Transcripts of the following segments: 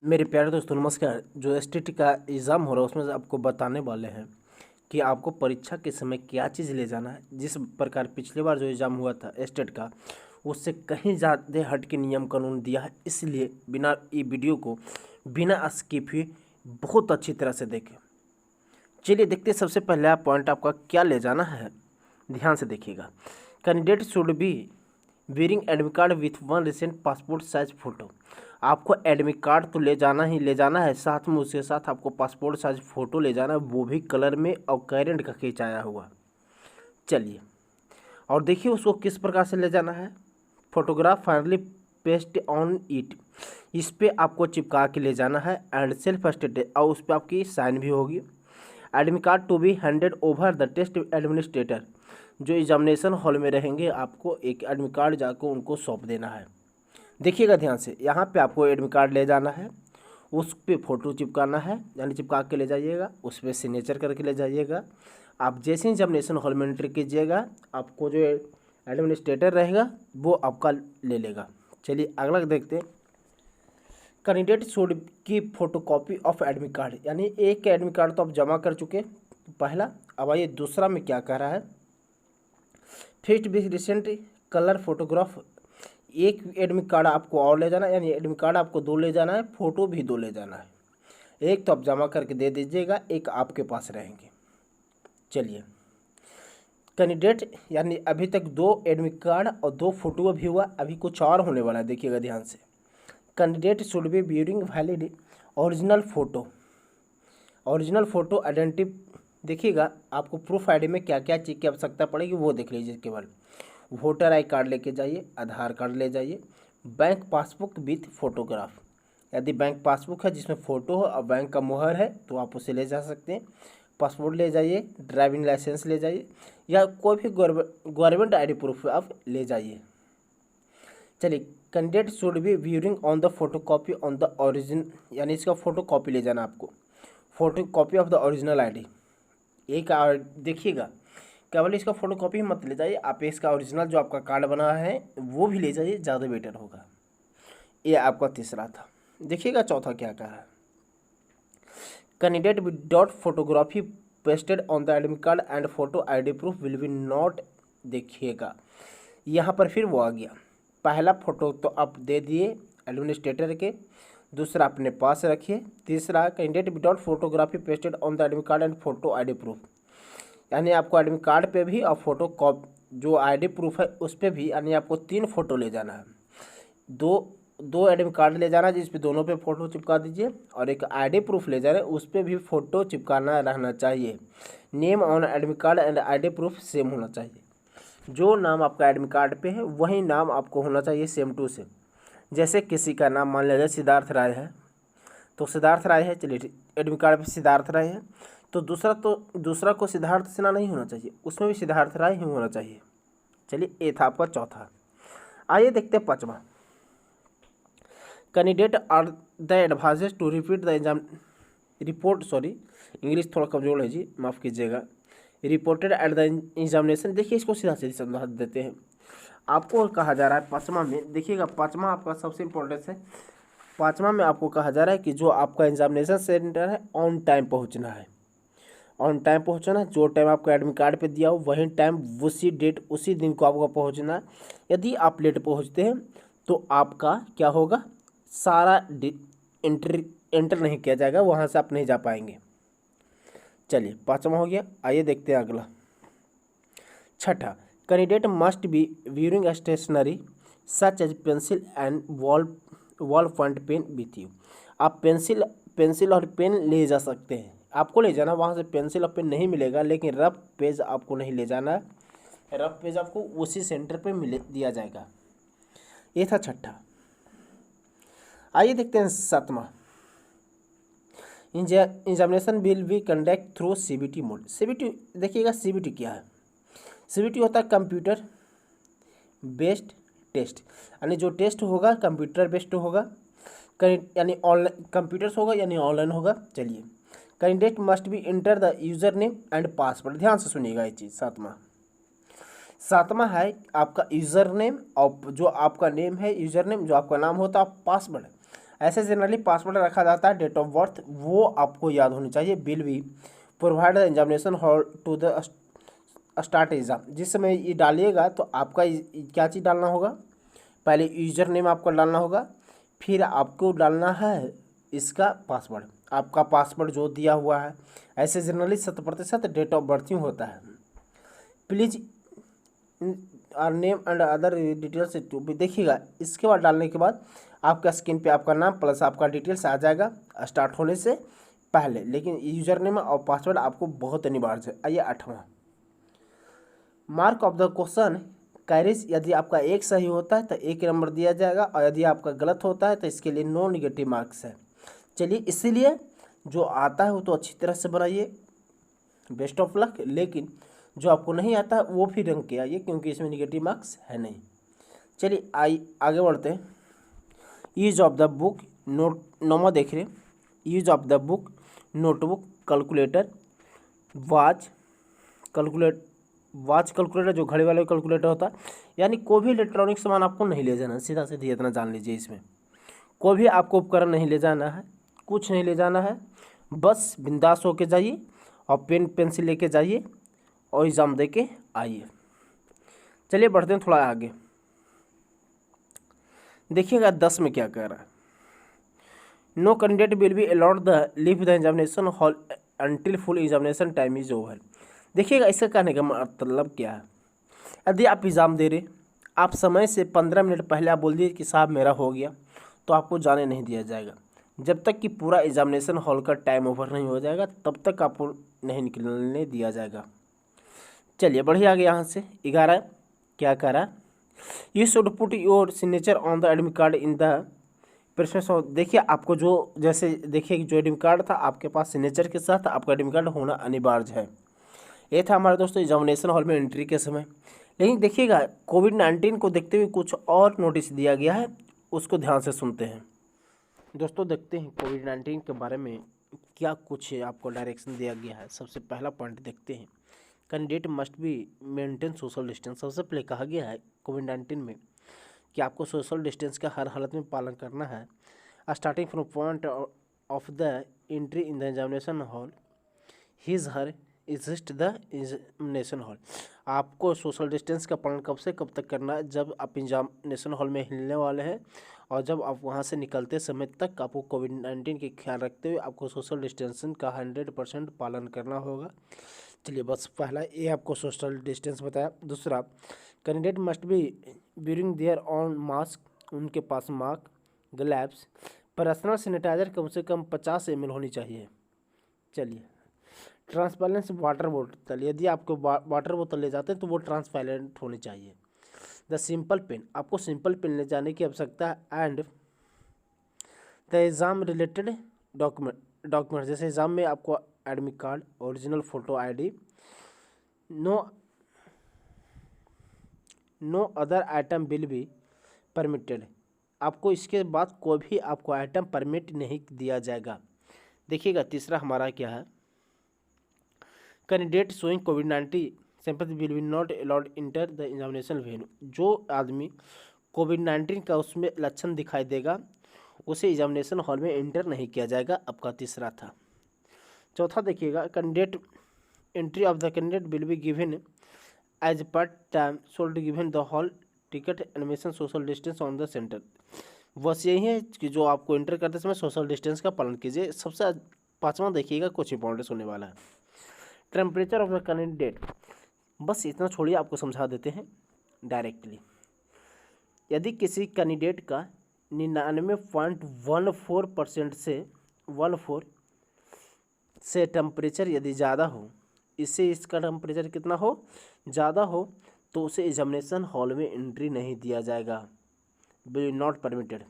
मेरे प्यारे दोस्तों नमस्कार। जो एसटीटी का एग्ज़ाम हो रहा है उसमें से आपको बताने वाले हैं कि आपको परीक्षा के समय क्या चीज़ ले जाना है। जिस प्रकार पिछली बार जो एग्ज़ाम हुआ था एसटेट का, उससे कहीं ज़्यादा हट के नियम कानून दिया है। इसलिए बिना ये वीडियो को बिना स्किप हुए बहुत अच्छी तरह से देखें। चलिए देखते हैं सबसे पहला पॉइंट आपका क्या ले जाना है, ध्यान से देखिएगा। Candidate should be wearing admit card with one recent passport size photo. आपको एडमिट कार्ड तो ले जाना ही ले जाना है, साथ में उसके साथ आपको पासपोर्ट साइज फ़ोटो ले जाना है, वो भी कलर में और करेंट का खिंचाया हुआ। चलिए और देखिए उसको किस प्रकार से ले जाना है। Photograph finally paste on it, इस पर आपको चिपका के ले जाना है एंड सेल्फ स्टेटस, और उस पर आपकी साइन भी होगी। Admit card to be handed over the test administrator, जो एग्जामिनेशन हॉल में रहेंगे आपको एक एडमिट कार्ड जाकर उनको सौंप देना है। देखिएगा ध्यान से, यहाँ पे आपको एडमिट कार्ड ले जाना है, उस पर फ़ोटो चिपकाना है, यानी चिपका के ले जाइएगा, उस पर सिग्नेचर करके ले जाइएगा। आप जैसे ही एग्जामिनेशन हॉल में एंट्री कीजिएगा, आपको जो एडमिनिस्ट्रेटर रहेगा वो आपका ले लेगा। चलिए अगला देखते हैं। कैंडिडेट शुड की फोटोकॉपी ऑफ एडमिट कार्ड, यानी एक एडमिट कार्ड तो आप जमा कर चुके पहला। अब आइए दूसरा में क्या कह रहा है। फर्स्ट भी रिसेंट कलर फोटोग्राफ, एक एडमिट कार्ड आपको और ले जाना है, यानी एडमिट कार्ड आपको दो ले जाना है, फ़ोटो भी दो ले जाना है। एक तो आप जमा करके दे दीजिएगा, एक आपके पास रहेंगे। चलिए कैंडिडेट, यानी अभी तक दो एडमिट कार्ड और दो फोटो भी हुआ, अभी कुछ और होने वाला है, देखिएगा ध्यान से। Candidate should be viewing valid original photo, original photo identity. देखिएगा आपको प्रूफ आईडी में क्या क्या चीज़ की आवश्यकता पड़ेगी वो देख लीजिए। केवल वोटर आई कार्ड लेके जाइए, आधार कार्ड ले जाइए, बैंक पासबुक विथ फोटोग्राफ। यदि बैंक पासबुक है जिसमें फ़ोटो हो और बैंक का मुहर है तो आप उसे ले जा सकते हैं। पासपोर्ट ले जाइए, ड्राइविंग लाइसेंस ले जाइए, या कोई भी गवर्नमेंट आईडी प्रूफ आप ले जाइए। चलिए candidate should be viewing on the photo copy on the origin, यानी इसका फ़ोटो कॉपी ले जाना आपको, photo copy of the original ID. एक देखिएगा केवल इसका फोटो कॉपी मत ले जाइए, आप इसका ओरिजिनल जो आपका कार्ड बना है वो भी ले जाइए, ज़्यादा बेटर होगा। ये आपका तीसरा था। देखिएगा चौथा क्या कहा है। Candidate without photography pasted on the admit card and photo ID proof will be not. देखिएगा यहाँ पर फिर वो आ गया। पहला फोटो तो आप दे दिए एडमिनिस्ट्रेटर के, दूसरा अपने पास रखिए, तीसरा candidate without photography pasted on the admit card and photo ID proof, यानी आपको एडमिट कार्ड पे भी और फोटो कॉप जो आईडी प्रूफ है उस पर भी, यानी आपको 3 फोटो ले जाना है। दो एडमिट कार्ड ले जाना है जिस पे दोनों पे फ़ोटो चिपका दीजिए, और एक आईडी प्रूफ ले जाना है उस पर भी फ़ोटो चिपकाना रहना चाहिए। Name on admit card and ID proof same होना चाहिए। जो नाम आपका एडमिट कार्ड पे है वही नाम आपको होना चाहिए, सेम टू सेम। जैसे किसी का नाम मान लीजिए सिद्धार्थ राय है, तो सिद्धार्थ राय है, चलिए एडमिट कार्ड पे सिद्धार्थ राय है, तो दूसरा को सिद्धार्थ सिन्हा नहीं होना चाहिए, उसमें भी सिद्धार्थ राय ही होना चाहिए। चलिए ये था आपका चौथा। आइए देखते हैं पाँचवा। Candidate are the advises to repeat the exam report, sorry English थोड़ा कमजोर है जी, माफ़ कीजिएगा। रिपोर्टेड एट द एग्जामिनेशन, देखिए इसको सीधा सीधा समझा देते हैं। आपको कहा जा रहा है पाँचवा में, देखिएगा पाँचवा आपका सबसे इम्पोर्टेंट है। पाँचवा में आपको कहा जा रहा है कि जो आपका एग्जामिनेशन सेंटर है ऑन टाइम पहुंचना है। ऑन टाइम पहुंचना है, जो टाइम आपको एडमिट कार्ड पे दिया हो वही टाइम उसी डेट उसी दिन को आपको पहुंचना है। यदि आप लेट पहुंचते हैं तो आपका क्या होगा, सारा एंटर नहीं किया जाएगा, वहाँ से आप नहीं जा पाएंगे। चलिए पाँचवा हो गया। आइए देखते हैं अगला छठा। Candidate must be viewing stationery such as pencil and ballpoint pen with you. आप पेंसिल और पेन ले जा सकते हैं, आपको ले जाना, वहाँ से पेंसिल और पेन नहीं मिलेगा, लेकिन रफ पेज आपको नहीं ले जाना है, रफ पेज आपको उसी सेंटर पे दिया जाएगा। ये था छठा। आइए देखते हैं सातवां। Examination will be conduct through CBT mode. CBT, देखिएगा सीबीटी क्या है। सीबीटी होता है कंप्यूटर बेस्ड टेस्ट, यानी जो टेस्ट होगा कंप्यूटर बेस्ड होगा, यानी ऑनलाइन कंप्यूटर से होगा यानी ऑनलाइन होगा। चलिए candidate must B enter the user name and password, ध्यान से सुनिएगा ये चीज़। सातवां है आपका यूज़र नेम, और जो आपका नेम है यूज़र नेम, जो आपका नाम होता है पासवर्ड, ऐसे जनरली पासवर्ड रखा जाता है। डेट ऑफ बर्थ वो आपको याद होनी चाहिए। Will be provide the examination hall to the start exam. जिस समय ये डालिएगा तो आपका क्या चीज़ डालना होगा, पहले यूजर नेम आपको डालना होगा, फिर आपको डालना है इसका पासवर्ड, आपका पासवर्ड जो दिया हुआ है। ऐसे जनरली 100% डेट ऑफ बर्थ ही होता है। Please are name and other details to भी देखिएगा। इसके बाद डालने के बाद आपका स्क्रीन पे आपका नाम प्लस आपका डिटेल्स आ जाएगा स्टार्ट होने से पहले, लेकिन यूजर नेम और पासवर्ड आपको बहुत अनिवार्य है। आइए 8वां, mark of the question carriage. यदि आपका एक सही होता है तो 1 नंबर दिया जाएगा, और यदि आपका गलत होता है तो इसके लिए नो निगेटिव मार्क्स है। चलिए, इसीलिए जो आता है वो तो अच्छी तरह से बनाइए, बेस्ट ऑफ लक। लेकिन जो आपको नहीं आता है वो फिर रंग के आइए, क्योंकि इसमें निगेटिव मार्क्स है नहीं। चलिए आगे बढ़ते हैं। Use of the book note, नोमा देख रहे, use of the book, notebook, calculator, watch calculator जो घड़ी वाला कैलकुलेटर होता है। यानी कोई भी इलेक्ट्रॉनिक सामान आपको नहीं ले जाना, सीधा सीधा इतना जान लीजिए। इसमें कोई भी आपको उपकरण नहीं ले जाना है, कुछ नहीं ले जाना है, बस बिंदास होके जाइए और पेन पेंसिल लेके जाइए और एग्ज़ाम दे के आइए। चलिए बढ़ते हैं थोड़ा आगे, देखिएगा 10 में क्या कह रहा है। No candidate will be allowed the leave the examination hall until full examination time is over. देखिएगा इसका कहने का मतलब क्या है। यदि आप एग्ज़ाम दे रहे, आप समय से 15 मिनट पहले आप बोल दिए कि साहब मेरा हो गया, तो आपको जाने नहीं दिया जाएगा। जब तक कि पूरा एग्जामिनेशन हॉल का टाइम ओवर नहीं हो जाएगा तब तक आपको नहीं निकलने दिया जाएगा। चलिए बढ़िए आगे यहाँ से 11 क्या कह रहा है। You should put your signature on the admit card in the preference of. देखिए आपको जो जैसे देखिए जो एडमिट कार्ड था आपके पास सिग्नेचर के साथ आपका एडमिट कार्ड होना अनिवार्य है। ये था हमारे दोस्तों एग्जामिनेशन हॉल में एंट्री के समय। लेकिन देखिएगा कोविड-19 को देखते हुए कुछ और नोटिस दिया गया है, उसको ध्यान से सुनते हैं। दोस्तों देखते हैं कोविड-19 के बारे में क्या कुछ आपको डायरेक्शन दिया गया है। सबसे पहला पॉइंट देखते हैं, candidate must be maintain social distance. सबसे पहले कहा गया है कोविड-19 में कि आपको सोशल डिस्टेंस का हर हालत में पालन करना है। Starting from point of the entry in the examination hall his her exist the examination hall. आपको सोशल डिस्टेंस का पालन कब से कब तक करना है, जब आप एग्जामिनेशन हॉल में हिलने वाले हैं और जब आप वहां से निकलते समय तक आपको कोविड-19 के ख्याल रखते हुए आपको सोशल डिस्टेंसिंग का 100% पालन करना होगा। चलिए बस पहला ये आपको सोशल डिस्टेंस बताया। दूसरा, candidate must B during their on mask, उनके पास मास्क, ग्लव्स, पर्सनल सैनिटाइजर कम से कम 50 ml होनी चाहिए। चलिए, ट्रांसपेरेंट वाटर बोतल, यदि आपको वाटर बोतल ले जाते हैं तो वो ट्रांसपेरेंट होनी चाहिए। द सिंपल पेन, आपको सिंपल पेन ले जाने की आवश्यकता है। And the exam related document, जैसे एग्ज़ाम में आपको admit card, original photo ID, no other item will be permitted. आपको इसके बाद कोई भी आपको आइटम परमिट नहीं दिया जाएगा। देखिएगा तीसरा हमारा क्या है, candidate showing covid symptoms will be not allowed enter the examination venue. जो आदमी कोविड-19 का उसमें लक्षण दिखाई देगा उसे एग्जामिनेशन हॉल में एंटर नहीं किया जाएगा। आपका तीसरा था। चौथा देखिएगा, candidate entry of the candidate will be given as per time sold given the hall ticket admission social distance on the centre. बस यही है कि जो आपको एंटर करते समय सोशल डिस्टेंस का पालन कीजिए। सबसे 5वां देखिएगा, कुछ इंपॉर्टेंस होने वाला है। टेम्परेचर ऑफ द कैंडिडेट, बस इतना छोड़िए, आपको समझा देते हैं डायरेक्टली। यदि किसी कैंडिडेट का 99.14% से 14 से टेम्परेचर यदि ज़्यादा हो, इससे इसका टेम्परेचर कितना हो, ज़्यादा हो, तो उसे एग्जामिनेशन हॉल में एंट्री नहीं दिया जाएगा, विल नॉट परमिटेड।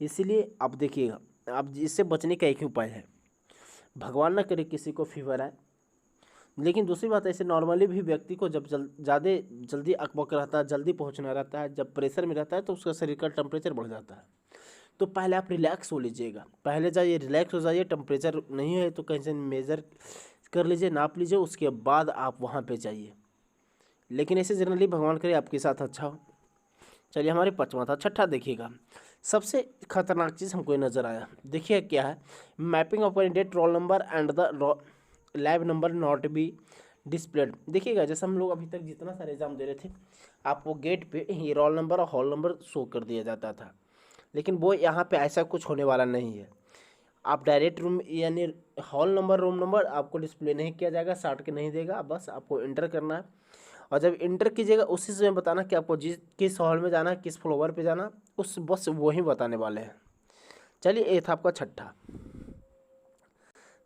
इसीलिए आप देखिएगा, आप इससे बचने का एक ही उपाय है, भगवान ना करे किसी को फीवर आए। लेकिन दूसरी बात, ऐसे नॉर्मली भी व्यक्ति को जब ज़्यादा जल्दी अकबक रहता है, जल्दी पहुंचना रहता है, जब प्रेशर में रहता है तो उसका शरीर का टेम्परेचर बढ़ जाता है। तो पहले आप रिलैक्स हो लीजिएगा, पहले जाइए रिलैक्स हो जाइए। टेम्परेचर नहीं है तो कहीं से मेज़र कर लीजिए, नाप लीजिए, उसके बाद आप वहाँ पे जाइए। लेकिन ऐसे जनरली भगवान करे आपके साथ अच्छा हो। चलिए हमारे 5वां था। छठा देखिएगा, सबसे खतरनाक चीज़ हमको ये नज़र आया, देखिए क्या है, mapping of candidate roll number and the lab number not be displayed. देखिएगा जैसे हम लोग अभी तक जितना सारे एग्जाम दे रहे थे, आपको गेट पे ये रोल नंबर और हॉल नंबर शो कर दिया जाता था, लेकिन वो यहाँ पे ऐसा कुछ होने वाला नहीं है। आप डायरेक्ट रूम यानी हॉल नंबर रूम नंबर आपको डिस्प्ले नहीं किया जाएगा, साट के नहीं देगा, बस आपको इंटर करना है। और जब इंटर कीजिएगा उसी समय बताना कि आपको किस हॉल में जाना है, किस फ्लोर पे जाना, उस बस वही बताने वाले हैं। चलिए ये था आपका छठा।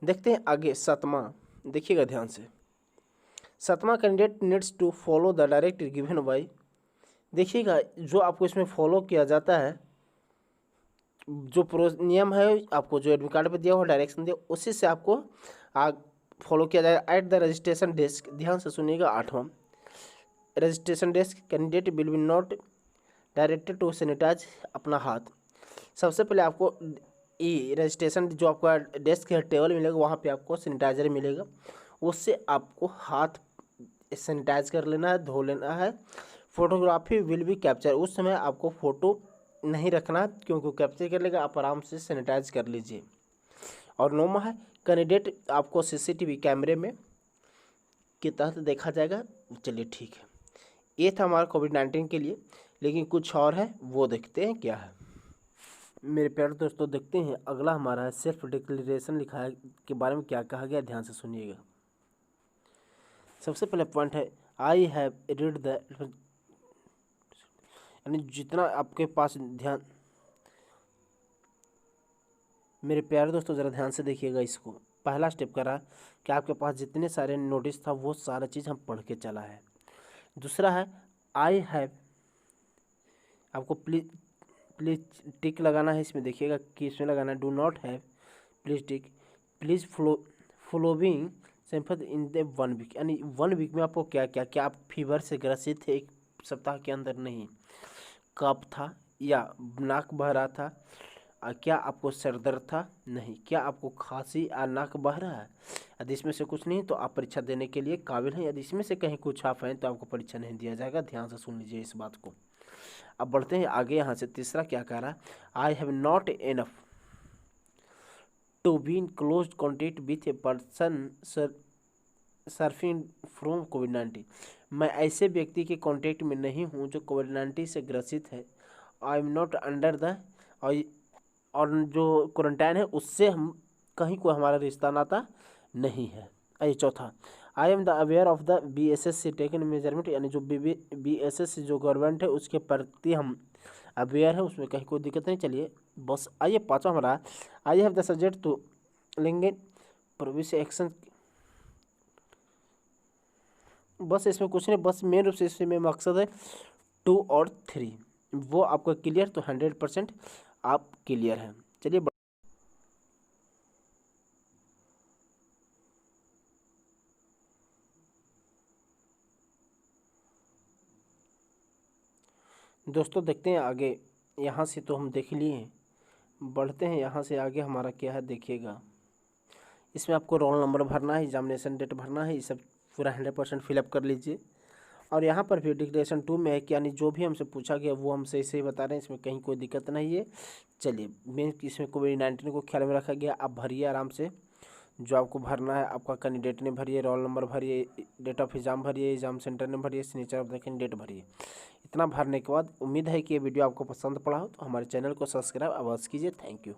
देखते हैं आगे सातवां, देखिएगा ध्यान से। सातवां, candidate needs to follow the direct given by. देखिएगा जो आपको इसमें फॉलो किया जाता है, जो नियम है आपको जो एडमिट कार्ड पे दिया हुआ डायरेक्शन दिया, उसी से आपको फॉलो किया जाएगा। एट द रजिस्ट्रेशन डेस्क, ध्यान से सुनिएगा, आठवां, registration desk candidate will be not directed to sanitise अपना हाथ। सबसे पहले आपको रजिस्ट्रेशन जो आपका डेस्क है, टेबल मिलेगा, वहाँ पे आपको सैनिटाइजर मिलेगा, उससे आपको हाथ सैनिटाइज कर लेना है, धो लेना है। फोटोग्राफी विल बी कैप्चर, उस समय आपको फ़ोटो नहीं रखना क्योंकि कैप्चर कर लेगा, आप आराम से सैनिटाइज कर लीजिए। और नौवां है, कैंडिडेट आपको सीसीटीवी कैमरे में के तहत देखा जाएगा। चलिए ठीक है, ये था हमारा कोविड-19 के लिए, लेकिन कुछ और है वो देखते हैं क्या है। मेरे प्यारे दोस्तों देखते हैं अगला हमारा है सेल्फ डिक्लेरेशन लिखा है के बारे में क्या कहा गया, ध्यान से सुनिएगा। सबसे पहले पॉइंट है आई हैव रीड द, यानी जितना आपके पास ध्यान, मेरे प्यारे दोस्तों ज़रा ध्यान से देखिएगा इसको। पहला स्टेप करा कि आपके पास जितने सारे नोटिस था वो सारा चीज़ हम पढ़ के चला है। दूसरा है आई हैव, आपको प्लीज़ टिक लगाना है इसमें, देखिएगा कि इसमें लगाना है do not have, please tick, please following simple in the 1 week, यानी 1 वीक में आपको क्या क्या, क्या आप फीवर से ग्रसित थे 1 सप्ताह के अंदर, नहीं, कफ था या नाक बह रहा था, क्या आपको सर दर्द था, नहीं, क्या आपको खांसी या नाक बह रहा है, यदि इसमें से कुछ नहीं तो आप परीक्षा देने के लिए काबिल हैं, यदि इसमें से कहीं कुछ आप हैं तो आपको परीक्षा नहीं दिया जाएगा। ध्यान से सुन लीजिए इस बात को। अब बढ़ते हैं आगे, यहाँ से तीसरा क्या कह रहा है, I have not enough to be in close contact with a person suffering from कोविड-19, मैं ऐसे व्यक्ति के कांटेक्ट में नहीं हूँ जो कोविड-19 से ग्रसित है। I am not under the, और जो क्वारंटाइन है उससे हम कहीं कोई हमारा रिश्ता नाता नहीं है। ये चौथा, I am the aware of the BSS taken measurement, यानी जो BSS जो गवर्नमेंट है उसके प्रति हम अवेयर है, उसमें कहीं कोई दिक्कत नहीं। चलिए बस आइए पाँचवा हमारा, I have the subject to लेंगे प्रोविस एक्शन, बस इसमें कुछ नहीं, बस मेन रूप से इसमें मकसद है 2 और 3, वो आपका क्लियर, तो 100% आप क्लियर हैं। चलिए दोस्तों देखते हैं आगे, यहाँ से तो हम देख लिए हैं, बढ़ते हैं यहाँ से आगे हमारा क्या है, देखिएगा इसमें आपको रोल नंबर भरना है, एग्जामिनेशन डेट भरना है, ये सब पूरा 100% फिलअप कर लीजिए। और यहाँ पर भी डिक्लेरेशन 2 में है कि यानी जो भी हमसे पूछा गया वो हम सही सही बता रहे हैं, इसमें कहीं कोई दिक्कत नहीं है। चलिए मेन इसमें कोविड-19 को ख्याल में रखा गया, आप भरिए आराम से, जो आपको भरना है, आपका कैंडिडेट ने भरिए, रोल नंबर भरिए, डेट ऑफ एग्जाम भरिए, एग्जाम सेंटर ने भरिए, सिग्नेचर ऑफ द कैंडिडेट भरिए। इतना भरने के बाद उम्मीद है कि ये वीडियो आपको पसंद पड़ा हो, तो हमारे चैनल को सब्सक्राइब अवश्य कीजिए। Thank you.